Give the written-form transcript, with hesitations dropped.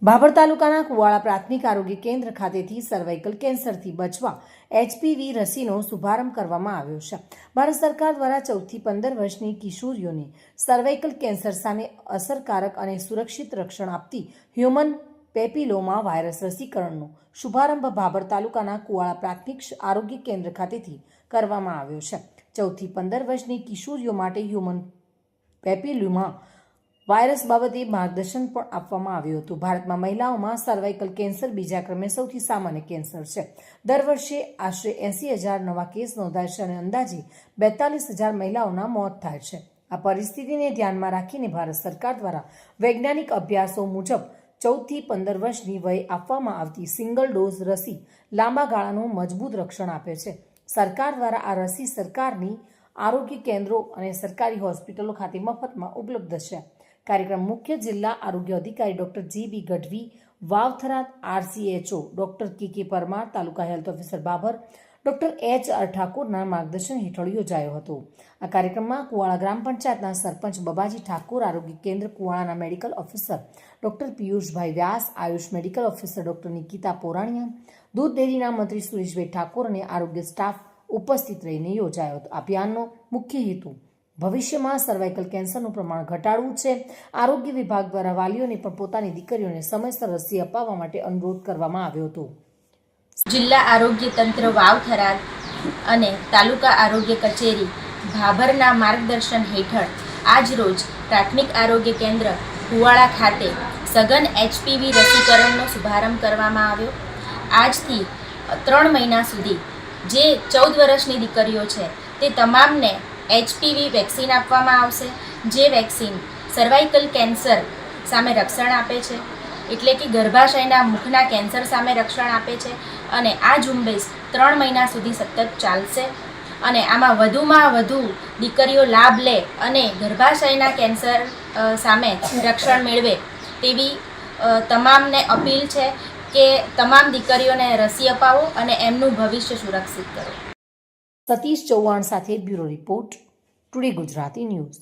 ભાભર તાલુકાના કુવાડા પ્રાથમિક આરોગ્ય કેન્દ્ર ખાતેથી સર્વાઇકલ કેન્સરથી બચવા HPV રસીનો શુભારંભ કરવામાં આવ્યો છે. ભારત સરકાર દ્વારા 14 થી 15 વર્ષની કિશોરીઓને સર્વાઇકલ કેન્સર સામે અસરકારક અને સુરક્ષિત રક્ષણ આપતી હ્યુમન પેપિલોમા વાયરસ રસીકરણનો શુભારંભ ભાભર તાલુકાના કુવાડા પ્રાથમિક આરોગ્ય કેન્દ્ર ખાતેથી કરવામાં આવ્યો છે. 14 થી 15 વર્ષની કિશોરીઓ માટે હ્યુમન પેપિલોમા વાયરસ બાબતે માર્ગદર્શન પણ આપવામાં આવ્યું હતું. ભારતમાં મહિલાઓમાં સર્વાઇકલ કેન્સર બીજા ક્રમે સૌથી સામાન્ય કેન્સર છે. દર વર્ષે આશરે 80,000 નવા કેસ નોંધાય છે અને અંદાજે 42,000 મહિલાઓના મોત થાય છે. આ પરિસ્થિતિને ધ્યાનમાં રાખીને ભારત સરકાર દ્વારા વૈજ્ઞાનિક અભ્યાસો મુજબ 14 થી 15 વર્ષની વયે આપવામાં આવતી સિંગલ ડોઝ રસી લાંબા ગાળાનું મજબૂત રક્ષણ આપે છે. સરકાર દ્વારા આ રસી સરકારની આરોગ્ય કેન્દ્રો અને સરકારી હોસ્પિટલો ખાતે મફતમાં ઉપલબ્ધ છે. કાર્યક્રમ મુખ્ય જિલ્લા આરોગ્ય અધિકારી doctor G.B. Gadhvi, Vavthara RCHO doctor K.K. Parmar, taluka health officer Bhabhar doctor H.R. ઠાકોરના માર્ગદર્શન હેઠળ યોજાયો હતો. આ કાર્યક્રમમાં કુવાડા ગ્રામ પંચાયતના સરપંચ બબાજી ઠાકોર, આરોગ્ય કેન્દ્ર કુવાડાના medical officer doctor Piyushbhai Vyas, Ayush medical officer doctor Nikita Poraniya, દૂધ ડેરીના મંત્રી સુરેશભાઈ ઠાકોર અને આરોગ્ય સ્ટાફ ઉપસ્થિત રહીને યોજાયો હતો. અભિયાનનો મુખ્ય હેતુ ભવિષ્યમાં સર્વાઇકલ કેન્સરનું પ્રમાણ ઘટાડવું છે. આરોગ્ય વિભાગ દ્વારા વાલીઓને પણ પોતાની દીકરીઓને સમયસર રસી અપાવવા માટે અનુરોધ કરવામાં આવ્યો હતો. જિલ્લા આરોગ્ય તંત્ર વાવથરા અને તાલુકા આરોગ્ય કચેરી ભાભરના માર્ગદર્શન હેઠળ આજરોજ પ્રાથમિક આરોગ્ય કેન્દ્ર કુવાડા ખાતે સઘન HPV રસીકરણનો શુભારંભ કરવામાં આવ્યો. આજથી 3 મહિના સુધી જે 14 વર્ષની દીકરીઓ છે તે તમામને HPV વેક્સિન આપવામાં આવશે. જે વેક્સિન સર્વાઇકલ કેન્સર સામે રક્ષણ આપે છે, એટલે કે ગર્ભાશયના મુખના કેન્સર સામે રક્ષણ આપે છે. અને આ ઝુંબેશ 3 મહિના સુધી સતત ચાલશે અને આમાં વધુમાં વધુ દીકરીઓ લાભ લે અને ગર્ભાશયના કેન્સર સામે રક્ષણ મેળવે તેવી તમામને અપીલ છે કે તમામ દીકરીઓને રસી અપાવો અને એમનું ભવિષ્ય સુરક્ષિત કરો. સતીશ ચૌહાણ સાથે bureau report, today Gujarati news.